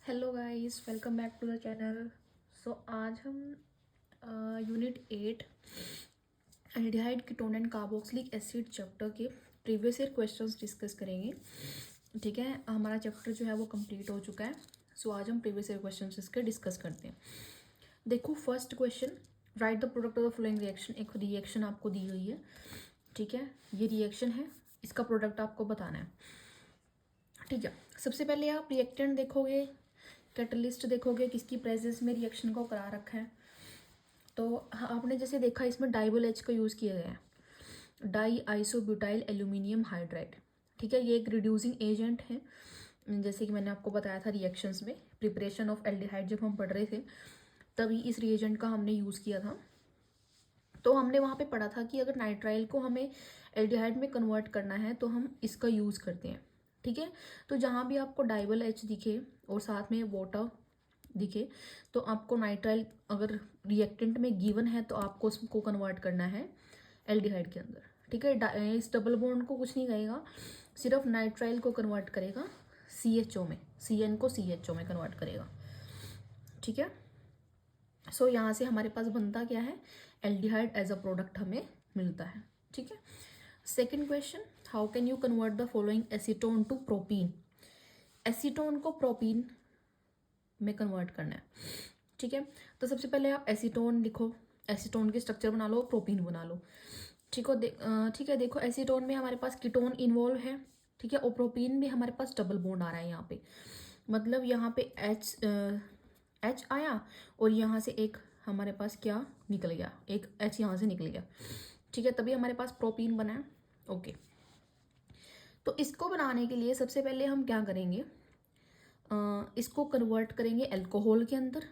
Hello guys, welcome back to the channel. So आज हम unit 8 aldehyde ketone and carboxylic acid chapter के previous year questions discuss करेंगे। ठीक है, हमारा चैप्टर जो है वो कंप्लीट हो चुका है। सो आज हम प्रीवियस ईयर क्वेश्चंस इसके डिस्कस करते हैं। देखो, first question, right the product of the following reaction. एक रिएक्शन आपको दी हुई है, ठीक है, ये रिएक्शन है, इसका प्रोडक्ट आपको बताना है। ठीक है, सबसे पहले आप रिएक्टेंट देखोगे, कैटलिस्ट देखोगे, किसकी प्रेजेंस में रिएक्शन को करा रखा है। तो आपने जैसे देखा, इसमें डाइबल एच का यूज़ किया गया है, डाई आइसोब्यूटाइल एल्यूमिनियम हाइड्राइड। ठीक है, ये एक रिड्यूसिंग एजेंट है, जैसे कि मैंने आपको बताया था रिएक्शंस में, प्रिपरेशन ऑफ एल्डिहाइड जब हम पढ़ रहे थे तभी इस रिएजेंट का हमने यूज़ किया था। तो हमने वहाँ पे पढ़ा था कि अगर नाइट्राइल को हमें एल्डिहाइड में कन्वर्ट करना है तो हम इसका यूज़ करते हैं। ठीक है, तो जहाँ भी आपको डाइबल एच दिखे और साथ में वाटर दिखे तो आपको नाइट्राइल अगर रिएक्टेंट में गिवन है तो आपको उसको कन्वर्ट करना है एल्डिहाइड के अंदर। ठीक है, इस डबल बॉन्ड को कुछ नहीं करेगा, सिर्फ नाइट्राइल को कन्वर्ट करेगा CHO में, CN को CHO में कन्वर्ट करेगा। ठीक है, सो यहाँ से हमारे पास बनता क्या है, एल्डिहाइड एज अ प्रोडक्ट हमें मिलता है। ठीक है, second question, how can you convert the following acetone to propene. Acetone को प्रोपीन में कन्वर्ट करना है। ठीक है, तो सबसे पहले आप एसीटोन लिखो, एसीटोन के स्ट्रक्चर बना लो, प्रोपीन बना लो। ठीक है, देखो एसीटोन में हमारे पास कीटोन इन्वॉल्व है। ठीक है, और प्रोपीन में हमारे पास डबल बॉन्ड आ रहा है यहाँ पे, मतलब यहाँ पे एच आया और यहाँ से एक हमारे पास क्या निकल गया, एक एच यहाँ से निकल गया। ठीक है, तभी हमारे पास प्रोपीन बना है। ओके, तो इसको बनाने के लिए सबसे पहले हम क्या करेंगे, इसको कन्वर्ट करेंगे अल्कोहल के अंदर।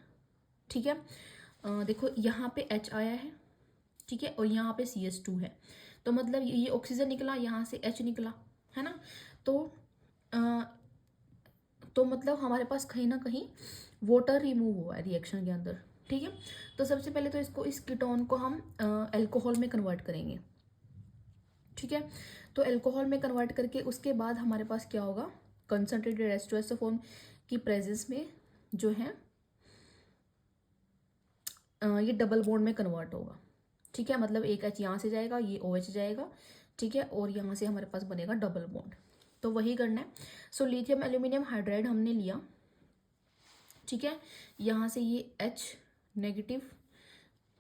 ठीक है, देखो यहाँ पे H आया है, ठीक है, और यहाँ पे CH2 है, तो मतलब ये ऑक्सीजन निकला, यहाँ से H निकला, है ना। तो अ, तो मतलब हमारे पास कहीं ना कहीं वाटर रिमूव हुआ है रिएक्शन के अंदर। ठीक है, तो सबसे पहले तो इसको, इस कीटोन को हम अल्कोहल में कन्वर्ट करेंगे। ठीक है, तो अल्कोहल में कन्वर्ट करके उसके बाद हमारे पास क्या होगा, कंसनट्रेटेड H2SO फॉर्म की प्रेजेंस में जो है ये डबल बॉन्ड में कन्वर्ट होगा। ठीक है, मतलब एक H यहाँ से जाएगा, ये OH जाएगा। ठीक है, और यहाँ से हमारे पास बनेगा डबल बॉन्ड, तो वही करना है। सो लिथियम एल्यूमिनियम हाइड्राइड हमने लिया। ठीक है, यहाँ से ये H नेगेटिव,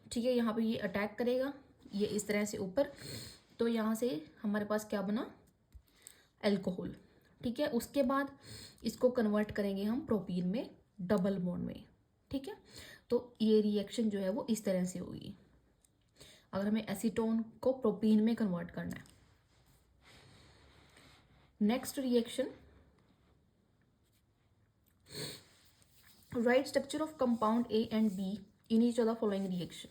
ठीक है, यहाँ पे ये अटैक करेगा, ये इस तरह से ऊपर, तो यहाँ से हमारे पास क्या बना, अल्कोहल। ठीक है, उसके बाद इसको कन्वर्ट करेंगे हम प्रोपीन में, डबल बॉन्ड में। ठीक है, तो ये रिएक्शन जो है वो इस तरह से होगी अगर हमें एसीटोन को प्रोपीन में कन्वर्ट करना है। Next reaction, right structure of compound A and B in each of the following reaction.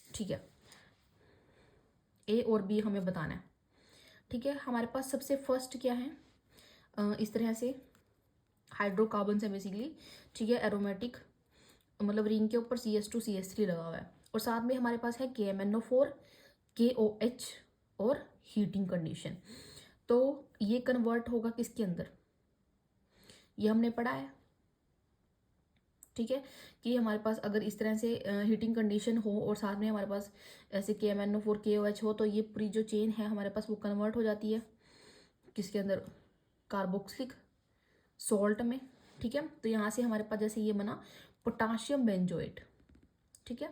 ठीक है, A और B हमें बताना है। ठीक है, हमारे पास सबसे फर्स्ट क्या है, इस तरह से हाइड्रोकार्बन है बेसिकली। ठीक है, एरोमेटिक, मतलब रिंग के ऊपर CH2 CH3 लगा हुआ है, और साथ में हमारे पास है KMNO4 KOH और हीटिंग कंडीशन। तो ये कन्वर्ट होगा किसके अंदर, ये हमने पढ़ा है। ठीक है, कि हमारे पास अगर इस तरह से हीटिंग कंडीशन हो और साथ में हमारे पास ऐसे KMNO4 KOH हो, तो ये पूरी जो चेन है हमारे पास वो कन्वर्ट हो जाती है किसके अंदर, कार्बोक्सिलिक सॉल्ट में। ठीक है, तो यहाँ से हमारे पास जैसे ये बना पोटाशियम बेंजोएट। ठीक है,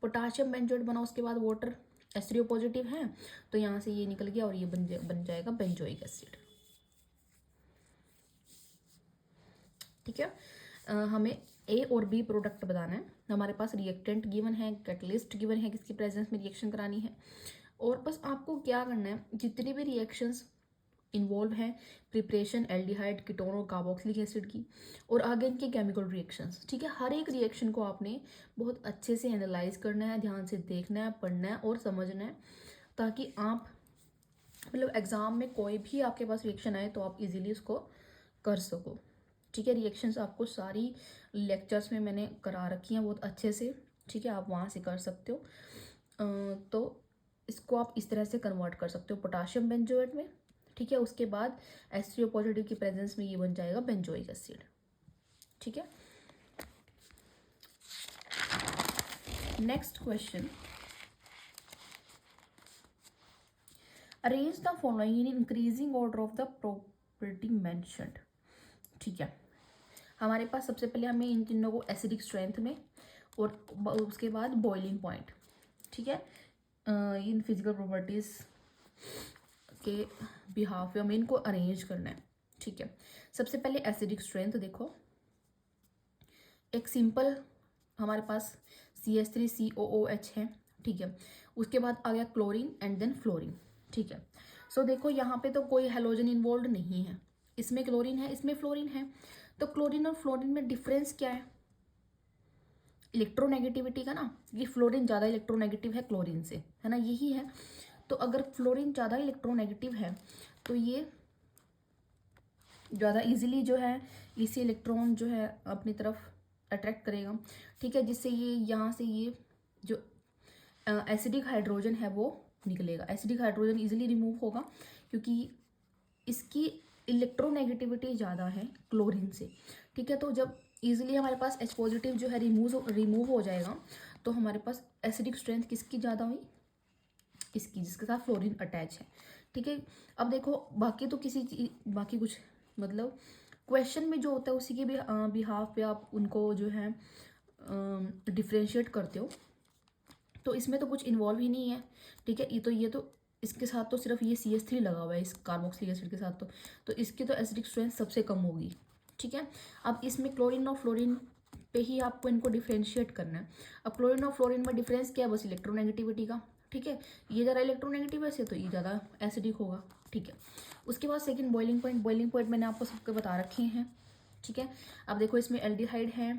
पोटाशियम बेंजोएट बना, उसके बाद वाटर H3O पॉजिटिव है, तो यहाँ से ये निकल गया और ये बन जाएगा बेंजोइक एसिड। ठीक है, हमें A और B प्रोडक्ट बताना है। हमारे पास रिएक्टेंट गिवन है, कैटलिस्ट गिवन है, किसकी प्रेजेंस में रिएक्शन करानी है, और बस आपको क्या करना है, जितनी भी रिएक्शंस इन्वॉल्व हैं, प्रिपरेशन एल्डिहाइड कीटोन और कार्बोक्सिलिक एसिड की, और आगे इनके केमिकल रिएक्शंस। ठीक है, हर एक रिएक्शन को आपने बहुत अच्छे से एनालाइज करना है, ध्यान से देखना है, पढ़ना है और समझना है, ताकि आप मतलब एग्जाम में कोई भी आपके पास रिएक्शन आए तो आप इजीली उसको कर सको। ठीक है, रिएक्शंस आपको सारी लेक्चर्स में मैंने करा रखी हैं बहुत अच्छे से। ठीक है, आप वहाँ से कर सकते हो। तो इसको आप इस तरह से कन्वर्ट कर सकते हो पोटाशियम बेंजोएट में। ठीक है, उसके बाद H3O पॉजिटिव की प्रेजेंस में ये बन जाएगा बेंजोइक एसिड। ठीक है। Next question, arrange the following in increasing order of the property mentioned. ठीक है, हमारे पास सबसे पहले हमें इन तीनों को एसिडिक स्ट्रेंथ में और उसके बाद बॉइलिंग पॉइंट, ठीक है, इन फिजिकल प्रॉपर्टीज के बिहाफ पे हमें इनको अरेंज करना है। ठीक है, सबसे पहले एसिडिक स्ट्रेंथ देखो, एक सिंपल हमारे पास CH3COOH है। ठीक है, उसके बाद आ गया क्लोरीन एंड देन फ्लोरीन। ठीक है, सो देखो यहाँ पे तो कोई हेलोजन इन्वॉल्व नहीं है, इसमें क्लोरीन है, इसमें फ्लोरीन है। तो क्लोरीन और फ्लोरीन में डिफरेंस क्या है? इलेक्ट्रोनेगेटिविटी का ना, ये फ्लोरीन ज़्यादा इलेक्ट्रोनेगेटिव है क्लोरीन से, है ना, यही है। तो अगर फ्लोरीन ज़्यादा इलेक्ट्रोनेगेटिव है तो ये ज़्यादा इजीली जो है इसी इलेक्ट्रॉन जो है अपनी तरफ अट्रैक्ट करेगा। ठीक है, जिससे ये यहाँ से ये जो एसिडिक हाइड्रोजन है वो निकलेगा। एसिडिक हाइड्रोजन इजीली रिमूव होगा क्योंकि इसकी इलेक्ट्रोनेगेटिविटी ज़्यादा है क्लोरीन से। ठीक है, तो जब इजीली हमारे पास H पॉजिटिव जो है रिमूव हो जाएगा तो हमारे पास एसिडिक स्ट्रेंथ किसकी ज़्यादा हुई? इसकी, जिसके साथ फ्लोरीन अटैच है। ठीक है, अब देखो बाकी तो बाकी कुछ मतलब क्वेश्चन में जो होता है उसी के भी बिहाफ पे आप उनको जो है डिफ्रेंशिएट करते हो, तो इसमें तो कुछ इन्वॉल्व ही नहीं है। ठीक है, ये तो इसके साथ तो सिर्फ ये CH3 लगा हुआ है इस कार्बोक्सिलिक एसिड के साथ, तो इसकी तो एसिडिक स्ट्रेंथ सबसे कम होगी। ठीक है, अब इसमें क्लोरीन और फ्लोरीन पे ही आपको इनको डिफ्रेंशिएट करना है। अब क्लोरीन और फ्लोरीन में डिफरेंस क्या है? बस इलेक्ट्रोनेगेटिविटी का। ठीक है, ये ज़्यादा इलेक्ट्रोनेगेटिव है तो ये ज़्यादा एसिडिक होगा। ठीक है, उसके बाद सेकंड बॉइलिंग पॉइंट मैंने आपको सबके बता रखे हैं। ठीक है, अब देखो इसमें एल्डिहाइड है,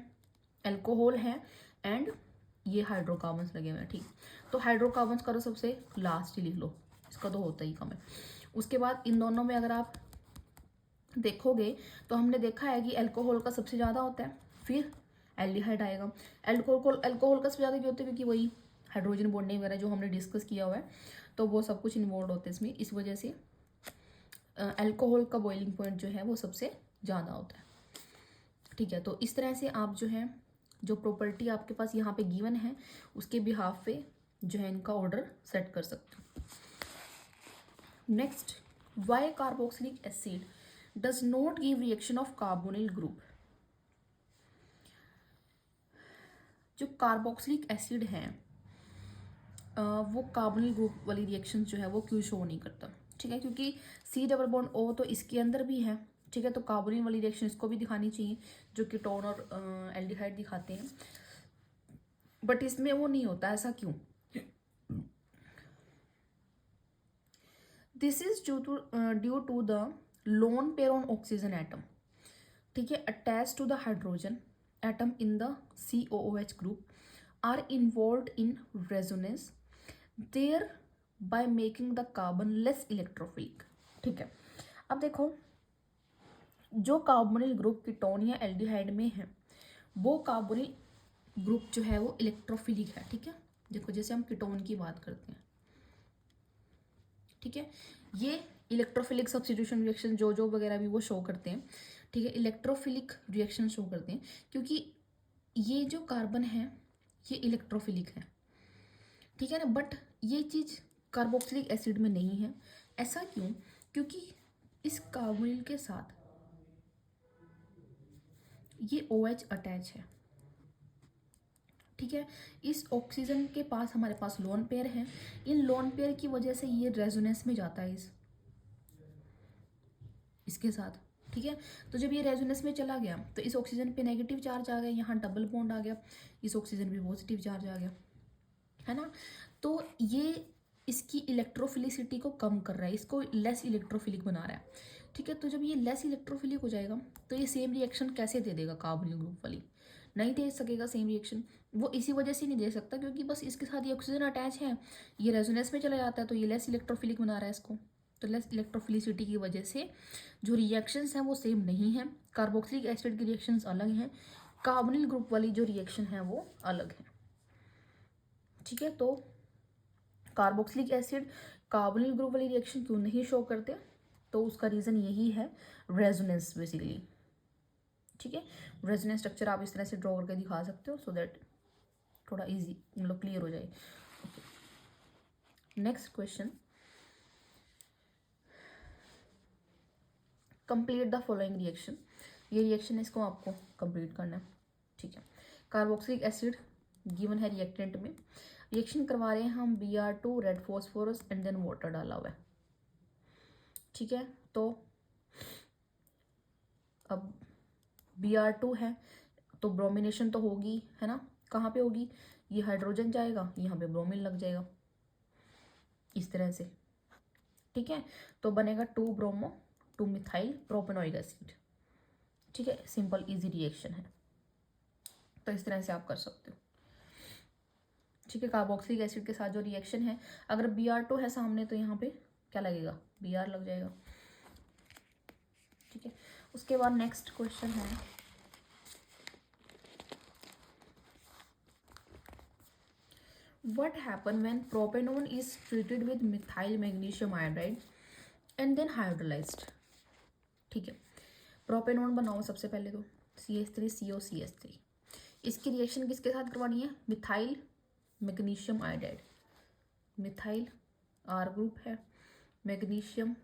एल्कोहल है एंड ये हाइड्रोकार्बन्स लगे हुए हैं। ठीक, तो हाइड्रोकार्बन्स का तो सबसे लास्ट ही लिख लो, इसका तो होता ही कम है। उसके बाद इन दोनों में अगर आप देखोगे तो हमने देखा है कि एल्कोहल का सबसे ज़्यादा होता है, फिर एल्डिहाइड आएगा। एल्कोहल का सबसे ज़्यादा क्यों होता है? क्योंकि वही हाइड्रोजन बॉन्डिंग वगैरह जो हमने डिस्कस किया हुआ है, तो वो सब कुछ इन्वॉल्व होते हैं इसमें। इस वजह से एल्कोहल का बॉइलिंग पॉइंट जो है वो सबसे ज़्यादा होता है। ठीक है, तो इस तरह से आप जो है जो प्रॉपर्टी आपके पास यहाँ पे गिवन है उसके बिहाफ पे जो है इनका ऑर्डर सेट कर सकते हो। Next, why carboxylic acid does not give reaction of carbonyl group. जो कार्बोक्सिलिक एसिड है वो कार्बोनिल ग्रुप वाली रिएक्शन जो है वो क्यों शो नहीं करता? ठीक है, क्योंकि C+O तो इसके अंदर भी है। ठीक है, तो कार्बोनिल वाली रिएक्शन इसको भी दिखानी चाहिए जो कीटोन और एल्डिहाइड दिखाते हैं, बट इसमें वो नहीं होता। ऐसा क्यों? This is due to the lone pair on oxygen atom. ठीक है, attach to the hydrogen atom in the COOH group are involve in resonance there by making the carbon less electrophilic. ठीक है, अब देखो जो कार्बोनिल ग्रुप कीटोन या aldehyde में है वो कार्बोनिल ग्रुप जो है वो इलेक्ट्रोफिलिक है। ठीक है, देखो जैसे हम कीटोन की बात करते हैं, ठीक है, ये इलेक्ट्रोफिलिक सब्स्टिट्यूशन रिएक्शन जो वगैरह भी वो शो करते हैं। ठीक है, इलेक्ट्रोफिलिक रिएक्शन शो करते हैं क्योंकि ये जो कार्बन है ये इलेक्ट्रोफिलिक है। ठीक है ना, बट ये चीज़ कार्बोक्सिलिक एसिड में नहीं है। ऐसा क्यों? क्योंकि इस कार्बोनिल के साथ ये OH अटैच है। ठीक है, इस ऑक्सीजन के पास हमारे पास लोन पेयर है, इन लोन पेयर की वजह से ये रेजोनेंस में जाता है इसके साथ। ठीक है, तो जब ये रेजोनेंस में चला गया तो इस ऑक्सीजन पे नेगेटिव चार्ज आ गया, यहाँ डबल बॉन्ड आ गया, इस ऑक्सीजन पे पॉजिटिव चार्ज आ गया, है ना। तो ये इसकी इलेक्ट्रोफिलिसिटी को कम कर रहा है, इसको लेस इलेक्ट्रोफिलिक बना रहा है। ठीक है, तो जब ये लेस इलेक्ट्रोफिलिक हो जाएगा तो ये सेम रिएक्शन कैसे दे देगा? कार्बोनिल ग्रुप वाली नहीं दे सकेगा सेम रिएक्शन। वो इसी वजह से नहीं दे सकता क्योंकि बस इसके साथ ये ऑक्सीजन अटैच है, ये रेजोनेंस में चला जाता है तो ये लेस इलेक्ट्रोफिलिक बना रहा है इसको। तो लेस इलेक्ट्रोफिलिसिटी की वजह से जो रिएक्शंस हैं वो सेम नहीं है। कार्बोक्सिलिक एसिड की रिएक्शंस अलग हैं, कार्बोनिल ग्रुप वाली जो रिएक्शन है वो अलग है। ठीक है, तो कार्बोक्सिलिक एसिड कार्बोनिल ग्रुप वाली रिएक्शन क्यों नहीं शो करते? तो उसका रीज़न यही है, रेजोनेंस बेसिकली। ठीक है। रेजोनेंस स्ट्रक्चर आप इस तरह से ड्रॉ करके दिखा सकते हो, सो दैट थोड़ा इजी मतलब क्लियर हो जाए। Next question, complete the following reaction. ये रिएक्शन इसको आपको कंप्लीट करना है, ठीक है। कार्बोक्सिलिक एसिड गिवन है रिएक्टेंट में, रिएक्शन करवा रहे हैं हम Br2 red phosphorus and then water डाला हुआ है, ठीक है। तो अब Br2 है तो ब्रोमिनेशन तो होगी, है ना। कहाँ पे होगी, ये हाइड्रोजन जाएगा, यहाँ पे ब्रोमीन लग जाएगा इस तरह से, ठीक है। तो बनेगा 2 ब्रोमो 2 मिथाइल प्रोपेनोइक एसिड, ठीक है। सिंपल इजी रिएक्शन है, तो इस तरह से आप कर सकते हो, ठीक है। कार्बोक्सिलिक एसिड के साथ जो रिएक्शन है, अगर Br2 है सामने तो यहाँ पे क्या लगेगा, Br लग जाएगा, ठीक है। उसके बाद नेक्स्ट क्वेश्चन है, what happen when propanone is treated with methyl magnesium iodide and then hydrolyzed, ठीक है। प्रोपेनोन बनाओ सबसे पहले तो CH3COCH3, इसकी रिएक्शन किसके साथ करवानी है, methyl magnesium iodide, methyl R group है, मैग्नीशियम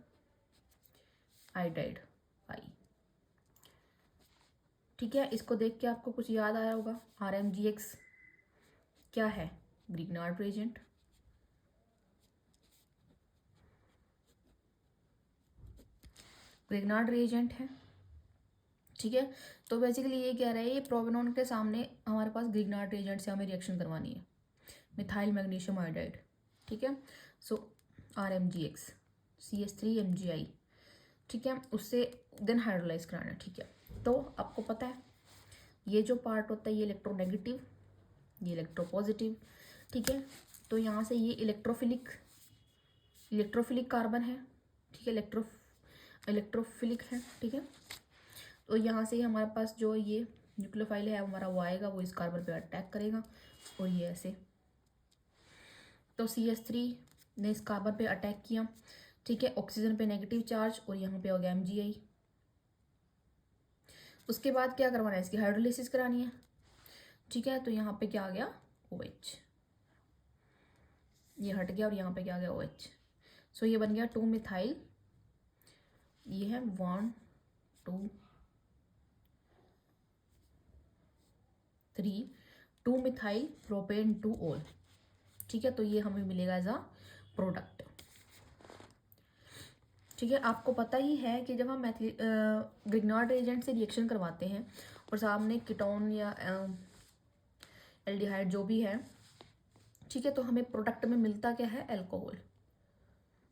आयोडाइड I, ठीक है। इसको देख के आपको कुछ याद आया होगा, RMGX क्या है, ग्रिग्नार्ड रिएजेंट, ग्रिग्नार्ड रिएजेंट है, ठीक है। तो बेसिकली ये कह रहा है, ये प्रोपेनोन के सामने हमारे पास ग्रिग्नार्ड रिएजेंट से हमें रिएक्शन करवानी है, मिथाइल मैग्नीशियम आयोडाइड, ठीक है। सो RMGX CH3MgI, ठीक है, उससे देन हाइड्रोलाइज कराना है, ठीक है। तो आपको पता है ये जो पार्ट होता है ये इलेक्ट्रोनेगेटिव, ये इलेक्ट्रोपॉजिटिव, ठीक है। तो यहाँ से ये इलेक्ट्रोफिलिक कार्बन है, ठीक है, इलेक्ट्रोफिलिक है, ठीक है। तो यहाँ से हमारे पास जो ये न्यूक्लियोफाइल है हमारा वो आएगा, वो इस कार्बन पे अटैक करेगा और ये ऐसे, तो CH3 ने इस कार्बन पे अटैक किया, ठीक है, ऑक्सीजन पे नेगेटिव चार्ज और यहाँ पे हो गया MgI। उसके बाद क्या करवाना है, इसकी हाइड्रोलिसिस करानी है, ठीक है। तो यहाँ पे क्या आ गया, OH, ये हट गया और यहाँ पे क्या आ गया, OH। सो ये बन गया 2 मिथाइल, ये है 1 2 3 2 मिथाइल प्रोपेन 2 ऑल, ठीक है। तो ये हमें मिलेगा एज अ प्रोडक्ट, ठीक है। आपको पता ही है कि जब हम ग्रिग्नार्ड एजेंट से रिएक्शन करवाते हैं और सामने कीटोन या एल्डिहाइड जो भी है, ठीक है, तो हमें प्रोडक्ट में मिलता क्या है, अल्कोहल,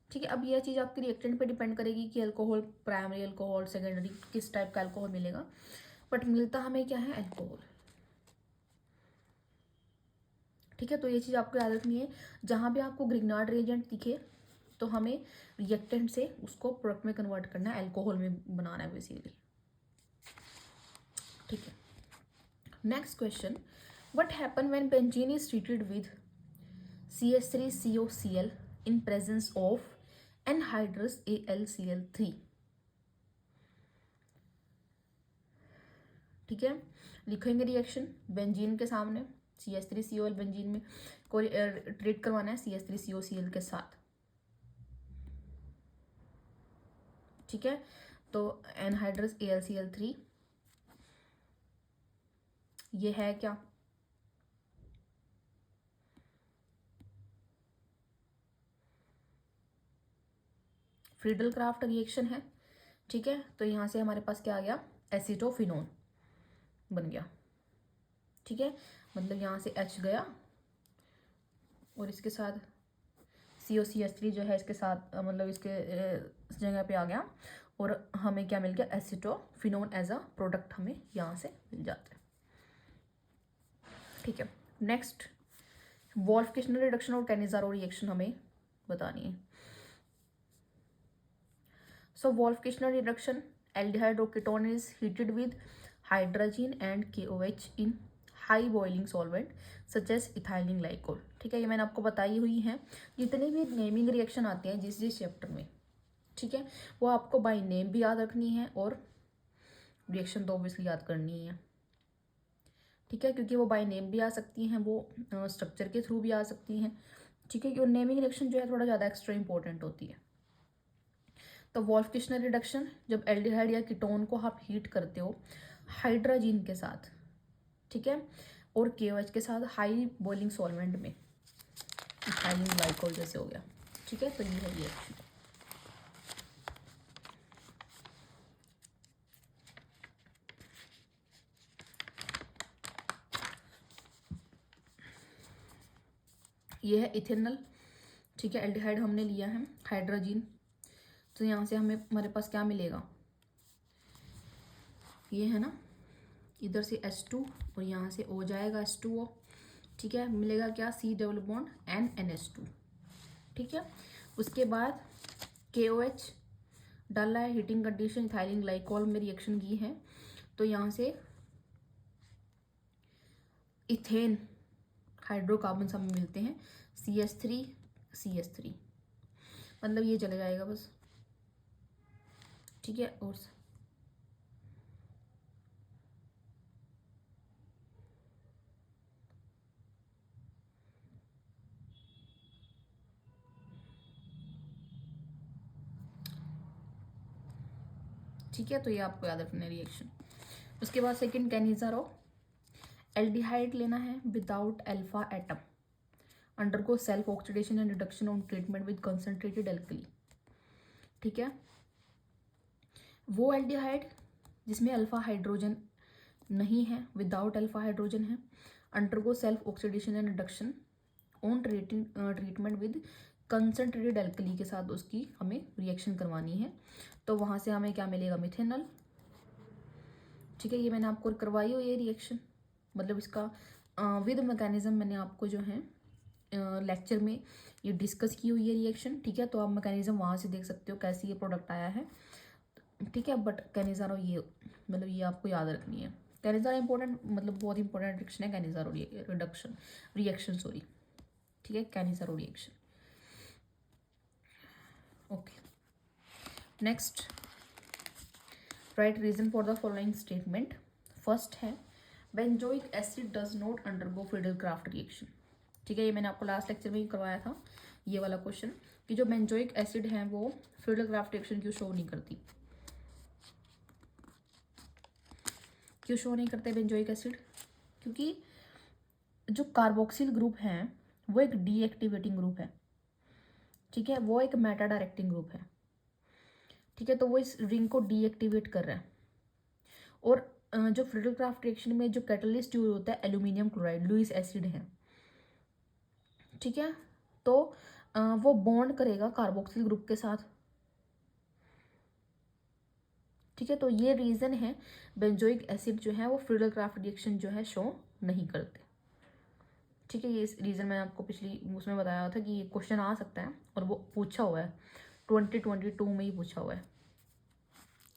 ठीक है। अब यह चीज़ आपके रिएक्टेंट पे डिपेंड करेगी कि अल्कोहल प्राइमरी अल्कोहल सेकेंडरी किस टाइप का अल्कोहल मिलेगा, बट मिलता हमें क्या है, अल्कोहल, ठीक है। तो ये चीज़ आपको याद रखनी है, जहाँ भी आपको ग्रिग्नार्ड रिएजेंट दिखे तो हमें रिएक्टेंट से उसको प्रोडक्ट में कन्वर्ट करना है, अल्कोहल में बनाना है बेसिकली, ठीक है। Next question, what happen when benzene is treated with CH3COCl in presence of anhydrous AlCl3, ठीक है। लिखेंगे रिएक्शन बेंजीन के सामने, CH3COL बेंजीन में कोई ट्रीट करवाना है CH3COCl के साथ, ठीक है। तो एनहाइड्रस AlCl3 ये है क्या, फ्रीडल क्राफ्ट रिएक्शन है, ठीक है। तो यहाँ से हमारे पास क्या आ गया, एसिटोफिनोन बन गया, ठीक है। मतलब यहाँ से H गया और इसके साथ COCH3 जो है इसके साथ मतलब इसके इस जगह पे आ गया और हमें क्या मिल गया, एसिटोफिनोन एज अ प्रोडक्ट हमें यहाँ से मिल जाता है, ठीक है। नेक्स्ट, वोल्फ-किशनर रिडक्शन और कैनिज़ारो रिएक्शन हमें बतानी है। सो वोल्फ-किशनर रिडक्शन, एल्डिहाइड और ketone is heated with hydrogen and KOH in high boiling solvent such as ethylene glycol, ठीक है। ये मैंने आपको बताई हुई है, जितने भी नेमिंग रिएक्शन आते हैं जिस जिस चैप्टर में, ठीक है, वो आपको बाय नेम भी याद रखनी है और रिएक्शन तो ऑब्वियसली याद करनी ही है, ठीक है, क्योंकि वो बाय नेम भी आ सकती हैं, वो स्ट्रक्चर के थ्रू भी आ सकती हैं, ठीक है, क्योंकि नेमिंग रिएक्शन जो है थोड़ा ज़्यादा एक्स्ट्रा इंपॉर्टेंट होती है। तो वोल्फ-किशनर रिडक्शन, जब एल्डिहाइड या कीटोन को आप हीट करते हो हाइड्रोजन के साथ, ठीक है, और KOH के साथ हाई बॉइलिंग सॉल्वेंट में, इथाइलिन ग्लाइकोल जैसे हो गया, ठीक है, तो ये है रिएक्शन। ये है इथेनॉल, ठीक है, एल्डिहाइड हमने लिया है हाइड्रोजन, तो यहाँ से हमारे पास क्या मिलेगा, ये है ना, इधर से H2 और यहाँ से O जाएगा H2O, ठीक है, मिलेगा क्या, C डबल बॉन्ड NH2, ठीक है। उसके बाद KOH डाला है, हीटिंग कंडीशन, इथाइलिन ग्लाइकोल में रिएक्शन की है, तो यहाँ से इथेन हाइड्रोकार्बन हमें मिलते हैं CH3 मतलब ये चला जाएगा बस, ठीक है। और ठीक है, तो ये आपको याद रखना है रिएक्शन। उसके बाद सेकंड कैनिज़ारो, एल्डिहाइड लेना है without alpha atom, undergo self oxidation and reduction on treatment with concentrated alkali, ठीक है। वो एल्डिहाइड जिसमें अल्फा हाइड्रोजन नहीं है, विदाउट अल्फा हाइड्रोजन है, undergo self oxidation and reduction on treatment with concentrated alkali के साथ उसकी हमें रिएक्शन करवानी है, तो वहाँ से हमें क्या मिलेगा, मिथेनॉल, ठीक है। ये मैंने आपको करवाई हो ये रिएक्शन, मतलब इसका विद मैकेनिज्म मैंने आपको जो है लेक्चर में ये डिस्कस की हुई है रिएक्शन, ठीक है, तो आप मैकेनिज्म वहाँ से देख सकते हो कैसे ये प्रोडक्ट आया है, ठीक है। बट कैनिज़ारो ये मतलब ये आपको याद रखनी है, कैनिज़ारो इंपॉर्टेंट, मतलब बहुत इंपॉर्टेंट रिएक्शन है कैनिज़ारो रिएक्शन सॉरी, ठीक है, Cannizzaro reaction. Okay, next, right reason for the following statement. First है benzoic acid does not undergo Friedel Crafts reaction, ठीक है, ये मैंने आपको लास्ट लेक्चर में ही करवाया था ये वाला क्वेश्चन, कि जो बेंजोइक एसिड है वो फ्रीडल-क्राफ्ट रिएक्शन क्यों शो नहीं करती, क्यों शो नहीं करते बेंजोइक एसिड, क्योंकि जो कार्बोक्सिल ग्रुप है वो एक डीएक्टिवेटिंग ग्रुप है, ठीक है, वो एक मेटा डायरेक्टिंग ग्रुप है, ठीक है, तो वो इस रिंग को डीएक्टिवेट कर रहा है। और जो फ्रीडल-क्राफ्ट रिएक्शन में जो कैटलिस्ट यूज होता है एल्यूमिनियम क्लोराइड, लुईस एसिड है, ठीक है, तो वो बॉन्ड करेगा कार्बोक्सिल ग्रुप के साथ, ठीक है, तो ये रीज़न है बेंजोइक एसिड जो है वो फ्रीडल-क्राफ्ट रिएक्शन जो है शो नहीं करते, ठीक है। ये रीज़न मैंने आपको पिछली उसमें बताया था कि ये क्वेश्चन आ सकता है और वो पूछा हुआ है 2022 में ही पूछा हुआ है,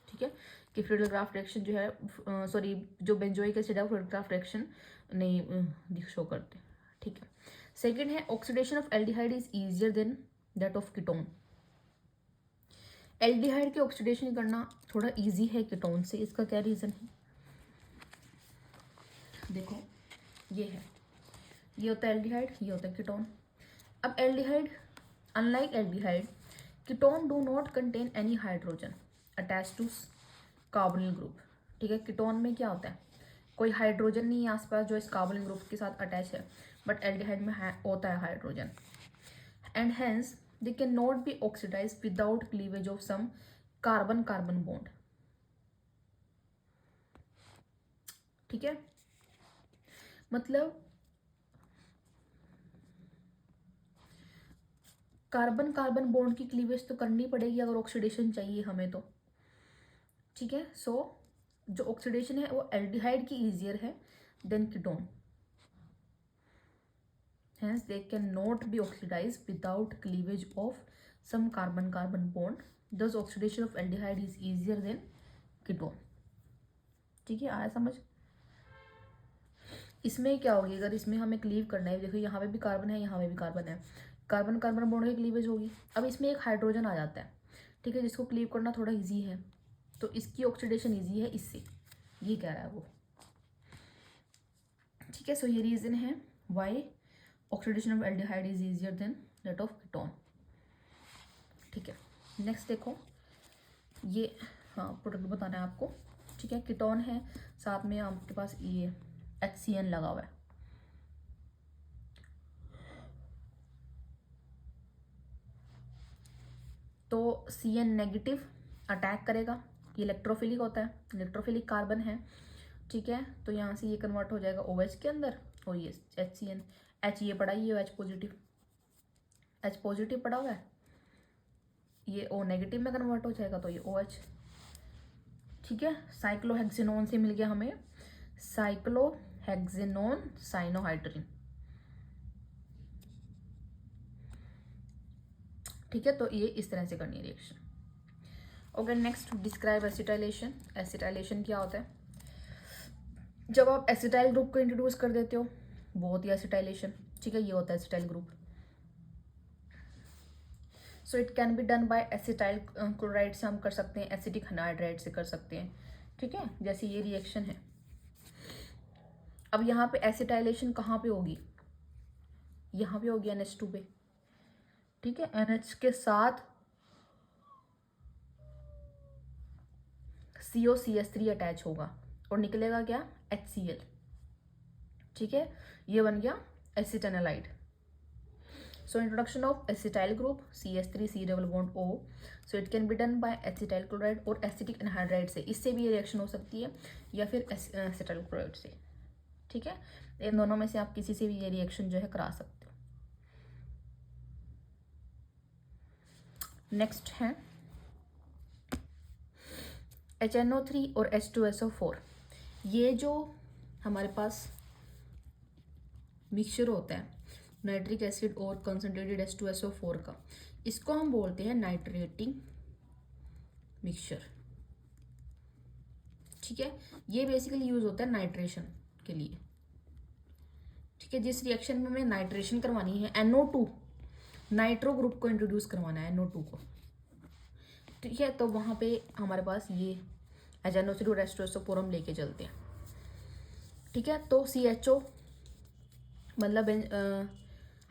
ठीक है, कि फ्रीडल-क्राफ्ट रिएक्शन जो है सॉरी जो बेंजोइक एसिड है फ्रीडल-क्राफ्ट रिएक्शन नहीं शो करते, ठीक है। सेकेंड है oxidation of aldehyde is easier than that of ketone, aldehyde की ऑक्सीडेशन करना थोड़ा इजी है कीटोन से, इसका क्या रीज़न है, देखो ये है, ये होता है एल्डिहाइड, ये होता है कीटोन। अब aldehyde, unlike aldehyde, ketone do not contain any hydrogen attach to carbonyl group, ठीक है, कीटोन में क्या होता है, कोई हाइड्रोजन नहीं है आसपास जो इस कार्बोनिल ग्रुप के साथ अटैच है, बट एल्डिहाइड में होता है hydrogen, and hence they cannot be oxidized without cleavage of some carbon-carbon bond, ठीक है, मतलब कार्बन कार्बन बॉन्ड की क्लीवेज तो करनी पड़ेगी अगर ऑक्सीडेशन चाहिए हमें तो, ठीक है। सो जो ऑक्सीडेशन है वो एल्डिहाइड की इजियर है than ketone, hence they cannot be oxidized without cleavage of some carbon carbon bond, thus oxidation of aldehyde is easier than ketone, ठीक है, आया समझ। इसमें क्या होगी, अगर इसमें हमें क्लीव करना है, देखो यहाँ पे भी कार्बन है, यहाँ पे भी कार्बन है, कार्बन कार्बन बॉन्ड की क्लीवेज होगी, अब इसमें एक हाइड्रोजन आ जाता है, ठीक है, जिसको क्लीव करना थोड़ा इजी है, तो इसकी ऑक्सीडेशन इजी है इससे, ये कह रहा है वो। ठीक है, सो ये रीजन है why oxidation of aldehyde is easier than that of ketone. ठीक है, नेक्स्ट देखो ये, हाँ प्रोडक्ट बताना है आपको। ठीक है, कीटोन है, साथ में आपके पास ये HCN लगा हुआ है। तो CN नेगेटिव अटैक करेगा, ये इलेक्ट्रोफिलिक होता है, इलेक्ट्रोफिलिक कार्बन है। ठीक है, तो यहाँ से ये कन्वर्ट हो जाएगा OH के अंदर, और ये HCN, H ये पड़ा, ये H पॉजिटिव, H पॉजिटिव पड़ा हुआ है, ये O नेगेटिव में कन्वर्ट हो जाएगा, तो ये OH। ठीक है, साइक्लोहेक्सेनोन से मिल गया हमें साइक्लोहेक्सेनोन साइनोहाइड्रिन। ठीक है, तो ये इस तरह से करनी है reaction. Okay, next describe acetylation. Acetylation क्या होता है? जब आप एसिटाइल ग्रुप को इंट्रोड्यूस कर देते हो, बहुत ही एसिटाइलेशन। ठीक है, ये होता है acetyl group. So it can be done by acetyl chloride से हम कर सकते हैं, एसिटिक एनहाइड्राइड से कर सकते हैं। ठीक है, जैसे ये रिएक्शन है। अब यहाँ पे एसिटाइलेशन कहाँ पे होगी? यहाँ पे होगी NH2 पे। ठीक है, NH के साथ COCH3 अटैच होगा और निकलेगा क्या? HCl। ठीक है, ये बन गया acetylide. So introduction of acetyl group CH3 C double bond O, so it can be done by acetyl chloride और एसिटिक एनहाइड्राइड से। इससे भी ये रिएक्शन हो सकती है, या फिर एसिटाइल क्लोराइड से। ठीक है, इन दोनों में से आप किसी से भी ये रिएक्शन जो है करा सकते हो। नेक्स्ट है HNO3 और H2SO4। ये जो हमारे पास मिक्सचर होता है नाइट्रिक एसिड और कंसनट्रेटेड H2SO4 का, इसको हम बोलते हैं नाइट्रेटिंग मिक्सचर। ठीक है, ये बेसिकली यूज होता है नाइट्रेशन के लिए। ठीक है, जिस रिएक्शन में हमें नाइट्रेशन करवानी है, NO2 नाइट्रो ग्रुप को इंट्रोड्यूस करवाना है, NO2 को। ठीक है, तो वहाँ पे हमारे पास ये HNO3 और H2SO4 हम लेके चलते हैं। ठीक है, तो CHO मतलब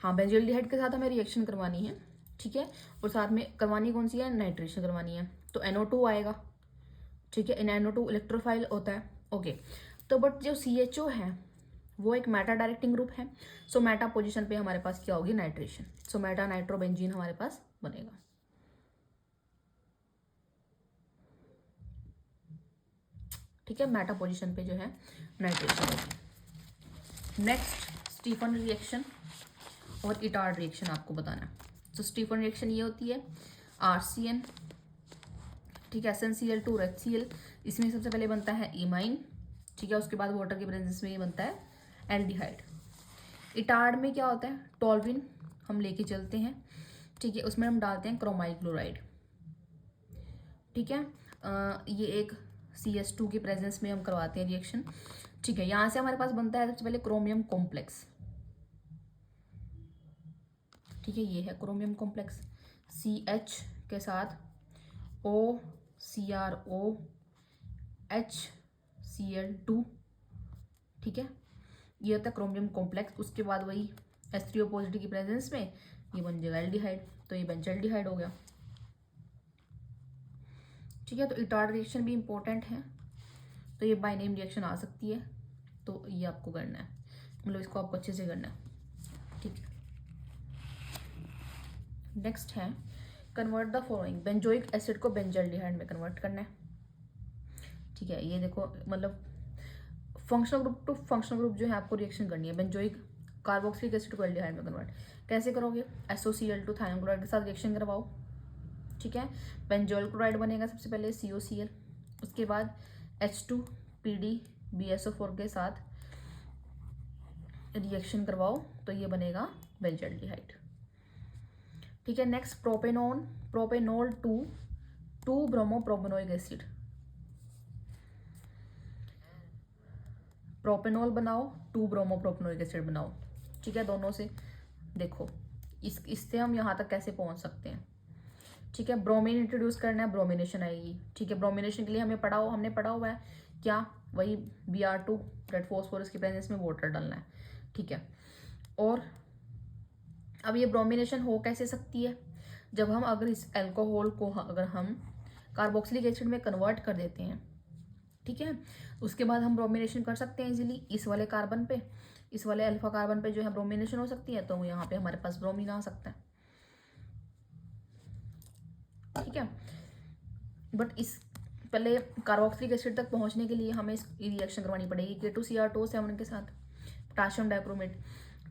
हाँ बेंजोल्डिहाइड के साथ हमें रिएक्शन करवानी है। ठीक है, और साथ में करवानी कौन सी है? नाइट्रेशन करवानी है, तो NO2 आएगा। ठीक है, इन NO2 इलेक्ट्रोफाइल होता है। ओके, तो बट जो CHO है वो एक मेटा डायरेक्टिंग ग्रुप है। सो मेटा पोजीशन पे हमारे पास क्या होगी? नाइट्रेशन। सो मेटा नाइट्रोबेंजीन हमारे पास बनेगा। ठीक है, मेटा पोजीशन पे जो है नाइट्रेशन होगी। नेक्स्ट स्टीफन रिएक्शन और इटार्ड रिएक्शन आपको बताना है। तो स्टीफन रिएक्शन ये होती है RCN, ठीक है, SnCl2 और HCl। इसमें सबसे पहले बनता है इमाइन। ठीक है, उसके बाद वाटर के प्रेजेंस में ये बनता है एल्डिहाइड। इटार्ड में क्या होता है? टॉल्विन हम लेके चलते हैं। ठीक है, उसमें हम डालते हैं क्रोमाइल क्लोराइड। ठीक है, ये एक CH2 के प्रेजेंस में हम करवाते हैं रिएक्शन। ठीक है, यहाँ से हमारे पास बनता है सबसे पहले क्रोमियम कॉम्प्लेक्स। ठीक है, ये है क्रोमियम कॉम्प्लेक्स, CH के साथ OCRO HCl2। ठीक है, ये होता है क्रोमियम कॉम्प्लेक्स। उसके बाद वही H3O पॉजिटिव की प्रेजेंस में ये बन जाएगा एल्डिहाइड, तो ये बेंजल्डिहाइड हो गया। ठीक है, तो इटार्ड रिएक्शन भी इंपॉर्टेंट है, तो ये बाय नेम रिएक्शन आ सकती है, तो ये आपको करना है, मतलब इसको आपको अच्छे से करना है। ठीक है, नेक्स्ट है convert the following. Benzoic acid को बेंजल्डिहाइड में कन्वर्ट करना है। ठीक है, ये देखो मतलब functional group to functional group जो है आपको रिएक्शन करनी है। बेंजोइक कार्बोक्सिलिक एसिड को एल्डिहाइड में कन्वर्ट कैसे करोगे? SOCl2 थायम क्लोराइड के साथ रिएक्शन करवाओ। ठीक है, बेंजोल क्लोराइड बनेगा सबसे पहले COCl, उसके बाद H2PdBSO4 के साथ रिएक्शन करवाओ, तो ये बनेगा बेंजल्डिहाइड। ठीक है, next propanol 2 bromo propanoic acid. Propanol बनाओ, 2 ब्रोमो प्रोपेनोइक एसिड बनाओ। ठीक है, दोनों से देखो इससे हम यहाँ तक कैसे पहुँच सकते हैं। ठीक है, ब्रोमीन इंट्रोड्यूस करना है, ब्रोमिनेशन आएगी। ठीक है, ब्रोमिनेशन के लिए हमने पढ़ा हुआ है क्या? वही Br2 रेड फॉस्फोरस की प्रेजेंस में वाटर डालना है, ठीक है। और अब ये ब्रोमिनेशन हो कैसे सकती है, जब हम अगर इस अल्कोहल को अगर हम कार्बोक्सिलिक एसिड में कन्वर्ट कर देते हैं, ठीक है, उसके बाद हम ब्रोमिनेशन कर सकते हैं इजीली इस वाले कार्बन पे, इस वाले अल्फा कार्बन पे जो है ब्रोमिनेशन हो सकती है, तो यहाँ पे हमारे पास ब्रोमीन आ सकता है, ठीक है। बट इस पहले कार्बोक्सिलिक एसिड तक पहुंचने के लिए हमें रिएक्शन करवानी पड़ेगी K2Cr2 के साथ पोटाशियम डाइक्रोमेट,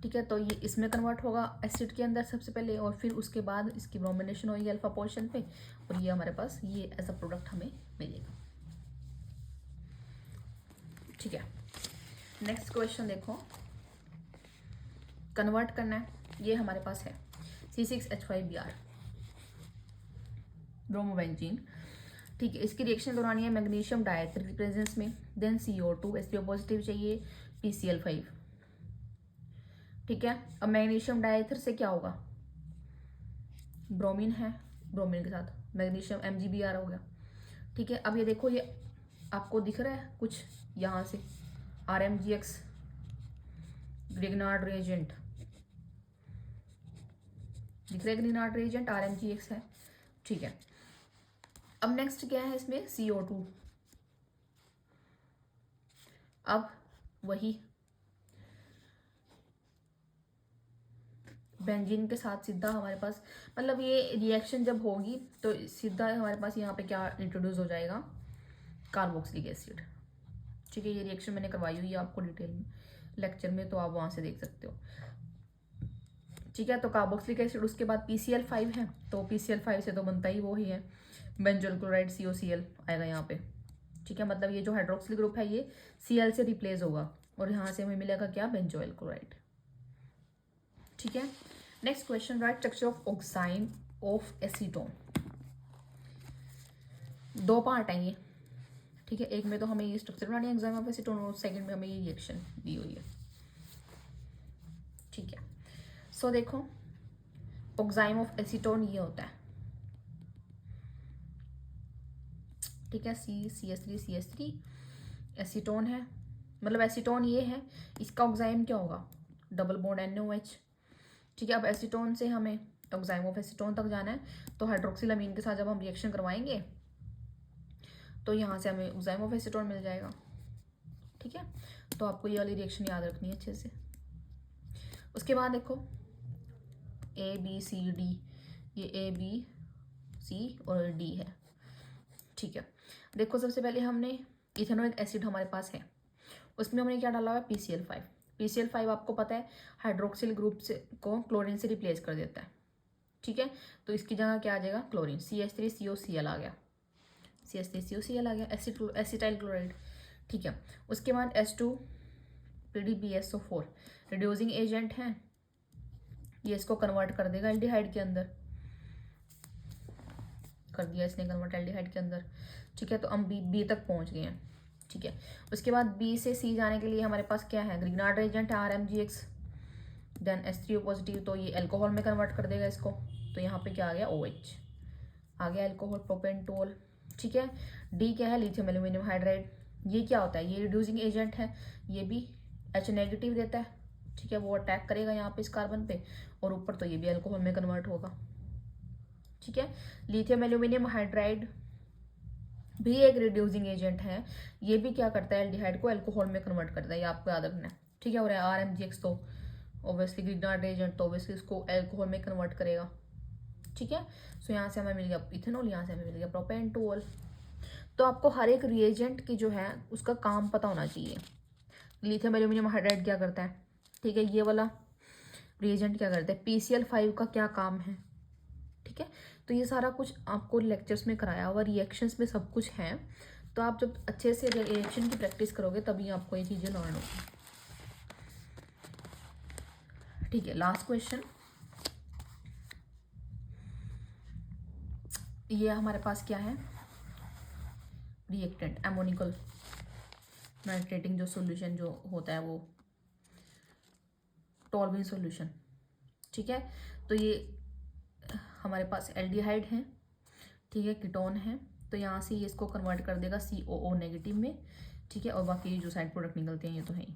ठीक है। तो ये इसमें कन्वर्ट होगा एसिड के अंदर सबसे पहले, और फिर उसके बाद इसकी ब्रोमिनेशन होगी अल्फा पोर्शन पे, और ये हमारे पास ये एज अ प्रोडक्ट हमें मिलेगा, ठीक है। नेक्स्ट क्वेश्चन देखो, कन्वर्ट करना है, ये हमारे पास है C6H5Br ब्रोमोबेंजीन, ठीक है। इसकी रिएक्शन दौरानी है मैग्नीशियम डाइथर की प्रेजेंस में, देन CO2 H3O पॉजिटिव चाहिए PCl5, ठीक है। अब मैग्नीशियम डाइथर से क्या होगा, ब्रोमीन है, ब्रोमीन के साथ मैग्नीशियम MgBr हो गया, ठीक है। अब ये देखो, ये आपको दिख रहा है कुछ यहाँ से RMGX ग्रिग्नार्ड रिएजेंट दिख रहा है, ग्रिग्नार्ड रिएजेंट RMGX है, ठीक है। अब नेक्स्ट क्या है इसमें CO2, अब वही बेंजीन के साथ सीधा हमारे पास, मतलब ये रिएक्शन जब होगी तो सीधा हमारे पास यहाँ पे क्या इंट्रोड्यूस हो जाएगा, कार्बोक्सिलिक एसिड, ठीक है। ये रिएक्शन मैंने करवाई हुई है आपको डिटेल में लेक्चर में, तो आप वहाँ से देख सकते हो, ठीक है। तो कार्बोक्सिलिक एसिड, उसके बाद PCl5 है, तो PCl5 से तो बनता ही वो ही है बेंजोल क्लोराइड COCl आएगा यहाँ पे, ठीक है। मतलब ये जो हाइड्रोक्सिल ग्रुप है ये Cl से रिप्लेस होगा, और यहाँ से हमें मिलेगा क्या, बेंजोइल क्लोराइड, ठीक है। Next question, right structure of oxime of acetone. दो पार्ट है ये, ठीक है। एक में तो हमें ये स्ट्रक्चर बनानी है एंजाइम ऑफ एसीटोन, और सेकंड में हमें ये रिएक्शन दी हुई है, ठीक है। सो देखो, ऑक्साइम ऑफ एसीटोन ये होता है, ठीक है। CH3CH3 एसीटोन है, मतलब एसीटोन ये है, इसका ऑक्साइम क्या होगा, डबल बॉन्ड NOH, ठीक है। अब एसीटोन से हमें ऑक्साइम ऑफ एसीटोन तक जाना है, तो हाइड्रोक्सिल अमीन के साथ जब हम रिएक्शन करवाएंगे तो यहाँ से हमें ऑक्साइम ऑफ एसीटोन मिल जाएगा, ठीक है। तो आपको ये वाली रिएक्शन याद रखनी है अच्छे से। उसके बाद देखो ABCD, ये ABC और D है, ठीक है। देखो सबसे पहले हमने इथेनोइक एसिड हमारे पास है, उसमें हमने क्या डाला हुआ है, PCl5। PCl5 आपको पता है हाइड्रोक्सिल ग्रुप से को क्लोरीन से रिप्लेस कर देता है, ठीक है। तो इसकी जगह क्या आ जाएगा, क्लोरीन, CH3COCl आ गया, CH3COCl आ गया, एसिटाइल क्लोराइड, ठीक है। उसके बाद H2PDPSO4 रिड्यूसिंग एजेंट है, ये इसको कन्वर्ट कर देगा एल्डिहाइड के अंदर, कर दिया इसने कन्वर्ट एल्डिहाइड के अंदर, ठीक है। तो हम बी तक पहुंच गए हैं, ठीक है। उसके बाद B से C जाने के लिए हमारे पास क्या है, ग्रिग्नार्ड एजेंट है RMGX, देन H3O पॉजिटिव, तो ये अल्कोहल में कन्वर्ट कर देगा इसको, तो यहाँ पे क्या आ गया, OH आ गया, अल्कोहल प्रोपेंटोल, ठीक है। D क्या है, लिथियम एल्यूमिनियम हाइड्राइड, ये क्या होता है, ये रिड्यूसिंग एजेंट है, ये भी H नेगेटिव देता है, ठीक है। वो अटैक करेगा यहाँ पे इस कार्बन पे, और ऊपर तो ये भी अल्कोहल में कन्वर्ट होगा, ठीक है। लिथियम एल्यूमिनियम हाइड्राइड भी एक रिड्यूसिंग एजेंट है, ये भी क्या करता है, एल्डिहाइड को अल्कोहल में कन्वर्ट करता है, ये आपको याद रखना है, ठीक है। और RMGX तो ऑब्वियसली ग्रिग्नार्ड एजेंट, तो ऑब्वियसली इसको अल्कोहल में कन्वर्ट करेगा, ठीक है। सो यहाँ से हमें मिल गया इथेनॉल, यहाँ से हमें मिल गया प्रोपेंटोल। तो आपको हर एक रिएजेंट की जो है उसका काम पता होना चाहिए। लिथियम एल्यूमिनियम हाइड्राइड क्या करता है, ठीक है, ये वाला रिएजेंट क्या करता है, PCl5 का क्या काम है, ठीक है। तो ये सारा कुछ आपको लेक्चर्स में कराया हुआ, रिएक्शंस में सब कुछ है, तो आप जब अच्छे से रिएक्शन की प्रैक्टिस करोगे तभी आपको ये चीज़ें लर्न होगी, ठीक है। लास्ट क्वेश्चन, ये हमारे पास क्या है, रिएक्टेंट एमोनिकल नाइट्रेटिंग जो सॉल्यूशन जो होता है वो टॉल्विन सॉल्यूशन, ठीक है। तो ये हमारे पास एल्डिहाइड है, ठीक है, कीटोन है, तो यहाँ से ये इसको कन्वर्ट कर देगा COO नेगेटिव में, ठीक है, और बाकी जो साइड प्रोडक्ट निकलते हैं ये तो है ही।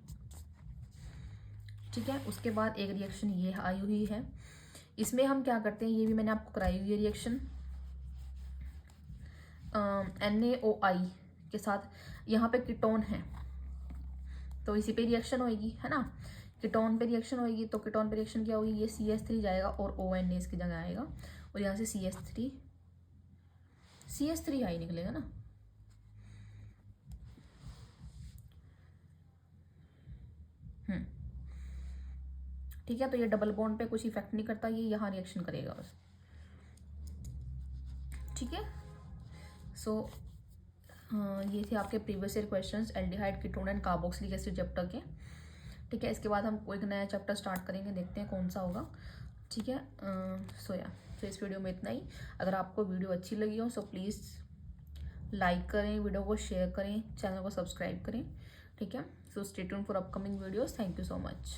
ठीक है, उसके बाद एक रिएक्शन ये आई हुई है, इसमें हम क्या करते हैं, ये भी मैंने आपको कराई हुई है रिएक्शन। NaOI के साथ यहाँ पे कीटोन है तो इसी पे रिएक्शन होएगी, है ना। कीटोन पे रिएक्शन होएगी तो कीटोन पे रिएक्शन क्या होगी, ये CH3 जाएगा और ONA इसकी जगह आएगा और यहाँ से CH3 आई निकलेगा ना। ठीक है, तो ये डबल बॉन्ड पे कुछ इफेक्ट नहीं करता, ये यहाँ रिएक्शन करेगा बस। ठीक है, सो ये थे आपके previous year questions aldehyde, ketone and carboxylic acid chapter के। ठीक है, इसके बाद हम कोई नया चैप्टर स्टार्ट करेंगे, देखते हैं कौन सा होगा। ठीक है, सो इस वीडियो में इतना ही। अगर आपको वीडियो अच्छी लगी हो सो प्लीज़ लाइक करें, वीडियो को शेयर करें, चैनल को सब्सक्राइब करें। ठीक है, so stay tuned for upcoming videos. Thank you so much.